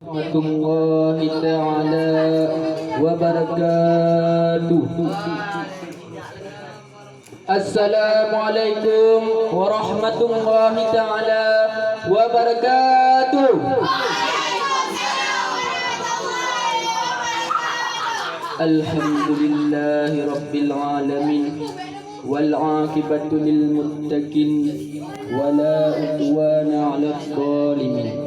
warahmatullahi ta'ala wabarakatuh. Assalamualaikum warahmatullahi ta'ala wabarakatuh. Alhamdulillahi rabbil alamin wal aqibatu lil muttaqin wala udwana 'alal zalimin.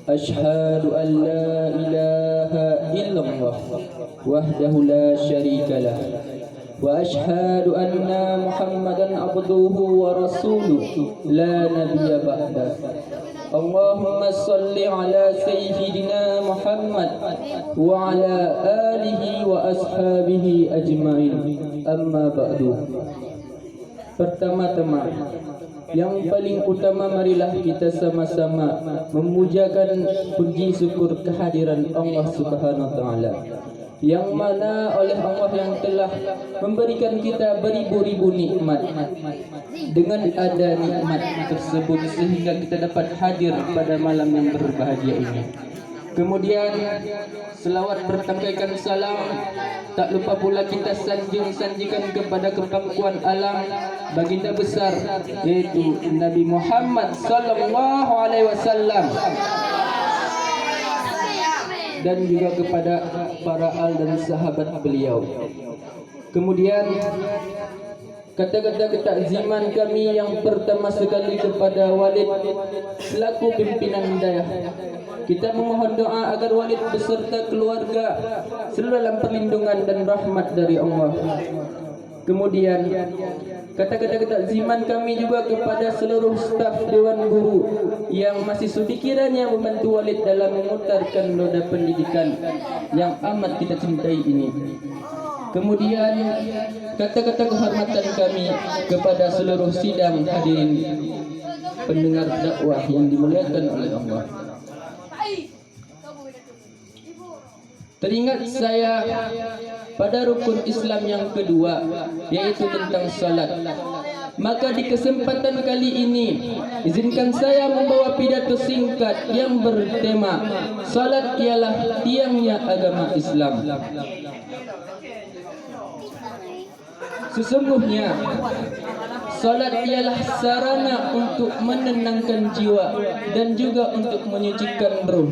Ashhadu an la ilaha illallah wahdahu la syarika lah wa ashhadu anna Muhammadan abduhu wa rasuluhu la nabiyya ba'dah. Allahumma salli ala sayyidina Muhammad wa ala alihi wa ashabihi ajma'in. Amma ba'du. Pertama-tama, yang paling utama, marilah kita sama-sama memujakan puji syukur kehadiran Allah Subhanahu wa taala, yang mana oleh Allah yang telah memberikan kita beribu-ribu nikmat. Dengan ada nikmat tersebut sehingga kita dapat hadir pada malam yang berbahagia ini. Kemudian selawat bertangkaikan salam, tak lupa pula kita sanjung-sanjikan kepada kepangkuan alam baginda besar, yaitu Nabi Muhammad sallallahu alaihi wasallam, dan juga kepada para al dan sahabat beliau. Kemudian kata-kata ketakziman kami yang pertama sekali kepada Walid selaku pimpinan hidayah. Kita memohon doa agar Walid beserta keluarga selalu dalam perlindungan dan rahmat dari Allah. Kemudian kata-kata ketakziman kami juga kepada seluruh staf Dewan Guru yang masih sudi kiranya membantu Walid dalam memutarkan roda pendidikan yang amat kita cintai ini. Kemudian kata-kata kehormatan kami kepada seluruh sidang hadirin pendengar dakwah yang dimuliakan oleh Allah. Teringat saya pada rukun Islam yang kedua, yaitu tentang salat. Maka di kesempatan kali ini izinkan saya membawa pidato singkat yang bertema salat ialah tiangnya agama Islam. Sesungguhnya salat ialah sarana untuk menenangkan jiwa dan juga untuk menyucikan ruh.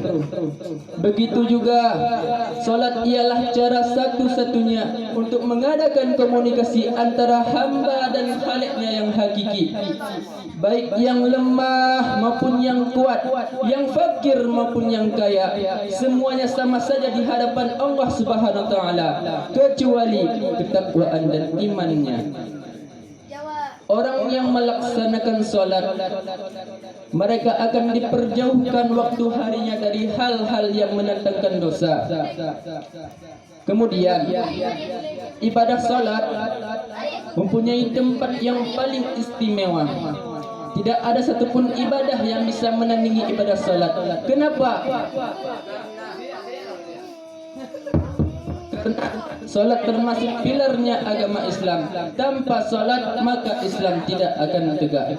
Begitu juga salat ialah cara satu-satunya untuk mengadakan komunikasi antara hamba dan Khaliqnya yang hakiki, baik yang lemah maupun yang kuat, yang fakir maupun yang kaya, semuanya sama saja di hadapan Allah Subhanahu wa taala kecuali ketakwaan dan imannya. Orang yang melaksanakan salat, mereka akan diperjauhkan waktu harinya dari hal-hal yang mendatangkan dosa. Kemudian ibadah salat mempunyai tempat yang paling istimewa. Tidak ada satupun ibadah yang bisa menandingi ibadah salat. Kenapa? Salat termasuk pilarnya agama Islam. Tanpa salat maka Islam tidak akan tegak.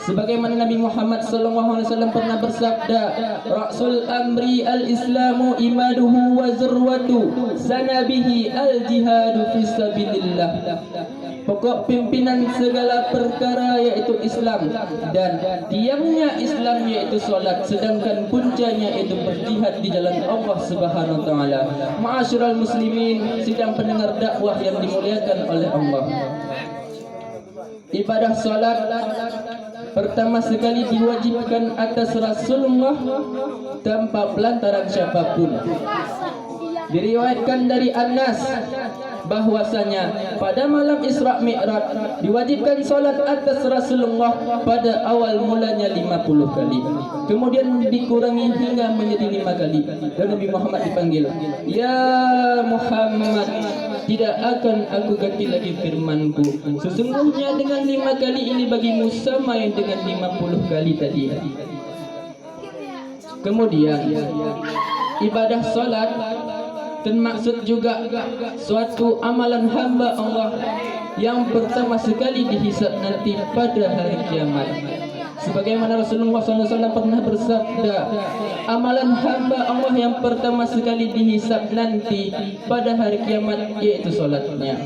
Sebagaimana Nabi Muhammad SAW pernah bersabda, Rasul amri al-Islamu imaduhu wa zurwatu sanabihi al-jihadu fisabilillah. Pokok pimpinan segala perkara yaitu Islam, dan tiangnya Islam yaitu salat, sedangkan puncanya itu berjihad di jalan Allah Subhanahu wa taala. Ma'asyiral muslimin, sidang pendengar dakwah yang dimuliakan oleh Allah. Ibadah salat pertama sekali diwajibkan atas Rasulullah tanpa pelantaran siapapun. Diriwayatkan dari Anas bahwasanya pada malam Isra Mi'raj diwajibkan salat atas Rasulullah pada awal mulanya 50 kali, kemudian dikurangi hingga menjadi 5 kali, dan Nabi Muhammad dipanggil, "Ya Muhammad, tidak akan aku ganti lagi firmanku. Sesungguhnya dengan 5 kali ini bagimu sama yang dengan 50 kali tadi." Kemudian ibadah salat termaksud juga suatu amalan hamba Allah yang pertama sekali dihisab nanti pada hari kiamat. Sebagaimana Rasulullah SAW pernah bersabda, amalan hamba Allah yang pertama sekali dihisab nanti pada hari kiamat yaitu solatnya.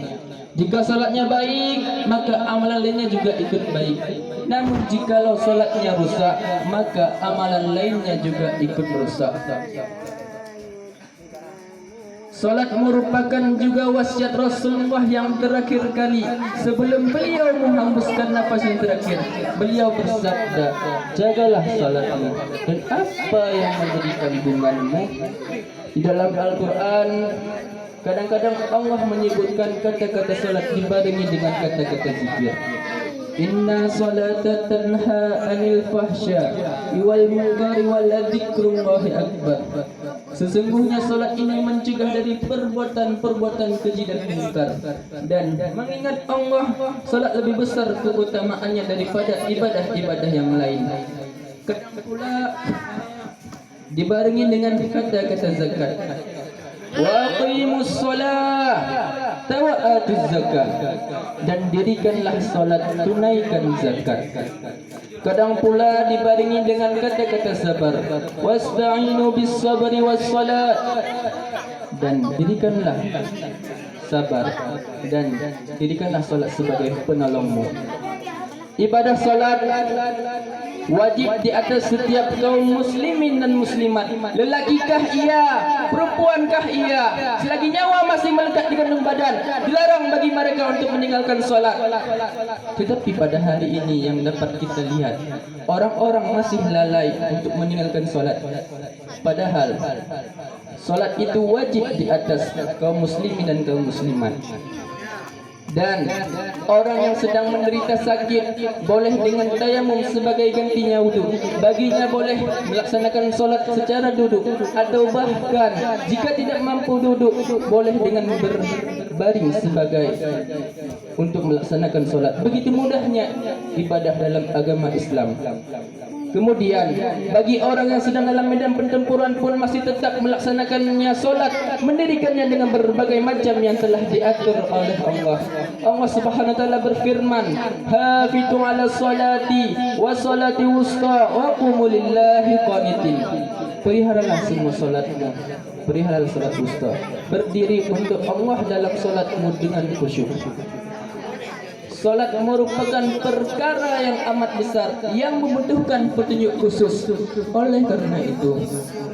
Jika solatnya baik, maka amalan lainnya juga ikut baik. Namun jikalau solatnya rusak, maka amalan lainnya juga ikut rusak. Solat merupakan juga wasiat Rasulullah yang terakhir kali. Sebelum beliau menghembuskan nafas yang terakhir, beliau bersabda, jagalah solatmu. Dan apa yang menjadi kandunganmu? Di dalam Al-Quran, kadang-kadang Allah menyebutkan kata-kata solat dibarengi dengan kata-kata zikir. Inna salata tanha anil fahsya wal munkari wal dzikrullahi akbar. Sesungguhnya solat ini mencegah dari perbuatan-perbuatan keji dan munkar, dan mengingat Allah, solat lebih besar keutamaannya daripada ibadah-ibadah yang lain. Pula dibarengi dengan kata-kata zakat. Wa aqimus shalah wa atuz zakat, dan dirikanlah salat, tunaikan zakat. Kadang pula dibarengi dengan kata-kata sabar. Wasta'inu bis sabri was salat, dan dirikanlah sabar dan dirikanlah salat sebagai penolongmu. Ibadah salat wajib di atas setiap kaum muslimin dan muslimat. Lelakikah ia, perempuankah ia, selagi nyawa masih melekat di kandung badan, dilarang bagi mereka untuk meninggalkan solat. Tetapi pada hari ini yang dapat kita lihat, orang-orang masih lalai untuk meninggalkan solat. Padahal solat itu wajib di atas kaum muslimin dan kaum muslimat. Dan orang yang sedang menderita sakit boleh dengan tayamum sebagai gantinya wudu. Baginya boleh melaksanakan solat secara duduk, atau bahkan jika tidak mampu duduk, boleh dengan berbaring sebagai untuk melaksanakan solat. Begitu mudahnya ibadah dalam agama Islam. Kemudian bagi orang yang sedang dalam medan pertempuran pun masih tetap melaksanakannya solat, mendirikannya dengan berbagai macam yang telah diatur oleh Allah. Allah Subhanahu wa taala berfirman, hafizu 'ala sholati wa sholati wusta wa qumu lillahi qanitin. Peliharalah semua solatmu, peliharalah solat wusta. Berdiri untuk Allah dalam solatmu dengan khusyuk. Solat merupakan perkara yang amat besar yang membutuhkan petunjuk khusus. Oleh karena itu,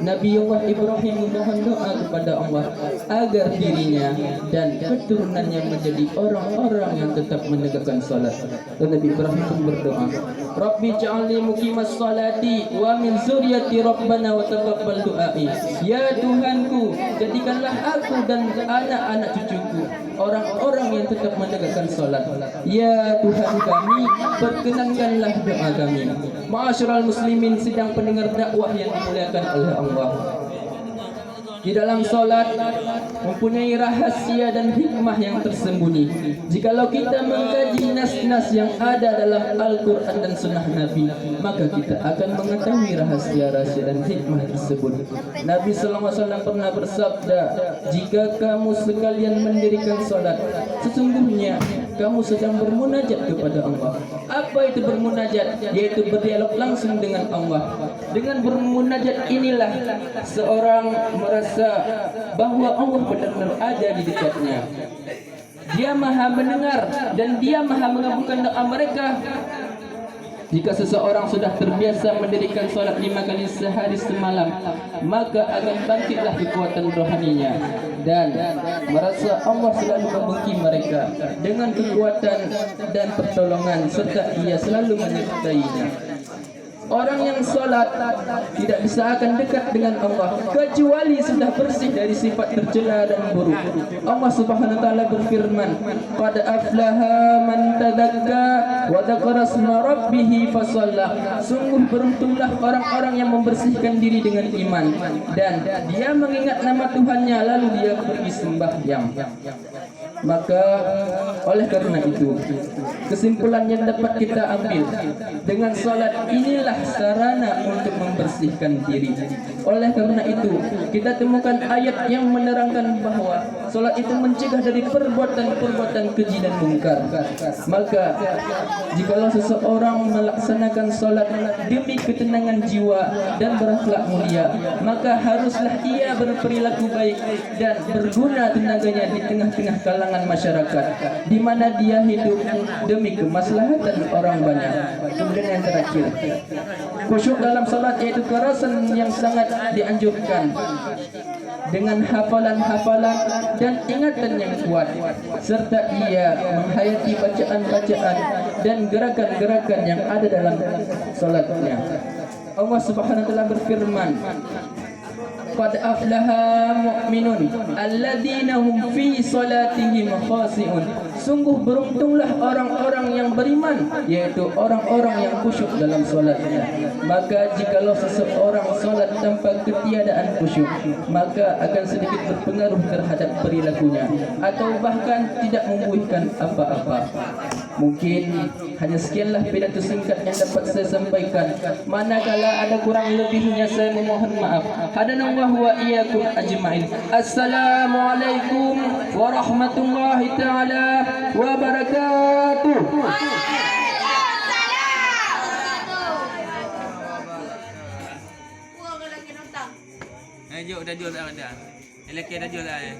Nabiullah Ibrahim memohon doa kepada Allah agar dirinya dan keturunannya menjadi orang-orang yang tetap menegakkan solat. Dan Nabi Ibrahim pun berdoa, Rabbi ja'alni muqimas salati wa min zuriyati rabbana wa taqabbal du'ai. Ya Tuhanku, jadikanlah aku dan anak-anak cucuku orang-orang yang tetap menegakkan solat. Ya Tuhan kami, perkenankanlah doa kami. Ma'asyiral muslimin sedang pendengar dakwah yang dimuliakan oleh Allah. Di dalam solat mempunyai rahasia dan hikmah yang tersembunyi. Jikalau kita mengkaji nas-nas yang ada dalam Al-Quran dan Sunnah Nabi, maka kita akan mengetahui rahasia-rahasia dan hikmah tersebut. Nabi SAW pernah bersabda, jika kamu sekalian mendirikan solat, sesungguhnya kamu sedang bermunajat kepada Allah. Apa itu bermunajat? Yaitu berdialog langsung dengan Allah. Dengan bermunajat inilah seorang merasa bahwa Allah benar-benar ada di dekatnya. Dia maha mendengar dan dia maha mengabulkan doa mereka. Jika seseorang sudah terbiasa mendirikan solat 5 kali sehari semalam, maka akan bangkitlah kekuatan rohaninya dan merasa Allah selalu membeki mereka dengan kekuatan dan pertolongan, serta ia selalu menyertainya. Orang yang solat tidak bisa akan dekat dengan Allah kecuali sudah bersih dari sifat tercela dan buruk. Allah Subhanahu wa taala berfirman, qad aflaha man tadzakka wa dzakara asma rabbih fasalla. Sungguh beruntunglah orang-orang yang membersihkan diri dengan iman dan dia mengingat nama Tuhannya lalu dia pergi sembahyang. Maka oleh karena itu, kesimpulan yang dapat kita ambil, dengan solat inilah sarana untuk membersihkan diri. Oleh karena itu, kita temukan ayat yang menerangkan bahwa solat itu mencegah dari perbuatan-perbuatan keji dan mungkar. Maka jikalau seseorang melaksanakan solat demi ketenangan jiwa dan berakhlak mulia, maka haruslah ia berperilaku baik dan berguna tenaganya di tengah-tengah kalangan masyarakat di mana dia hidup demi kemaslahatan orang banyak. Kemudian yang terakhir, khusyuk dalam salat yaitu kerasan yang sangat dianjurkan dengan hafalan-hafalan dan ingatan yang kuat, serta ia menghayati bacaan-bacaan dan gerakan-gerakan yang ada dalam salatnya. Allah Subhanahu wa taala berfirman, qad aflaha mu'minun alladzina hum fi salatihim khashi'un. Sungguh beruntunglah orang-orang yang beriman, yaitu orang-orang yang khusyuk dalam salatnya. Maka jikalau seseorang salat tanpa ketiadaan khusyuk, maka akan sedikit berpengaruh terhadap perilakunya atau bahkan tidak membuahkan apa-apa. Mungkin hanya sekianlah pidato singkat yang dapat saya sampaikan. Manakala ada kurang lebihnya saya memohon maaf. Hadanallahu wa iyyakum ajma'in. Assalamualaikum warahmatullahi taala wabarakatuh. Jom dah jual dah. Elok dah jual dah.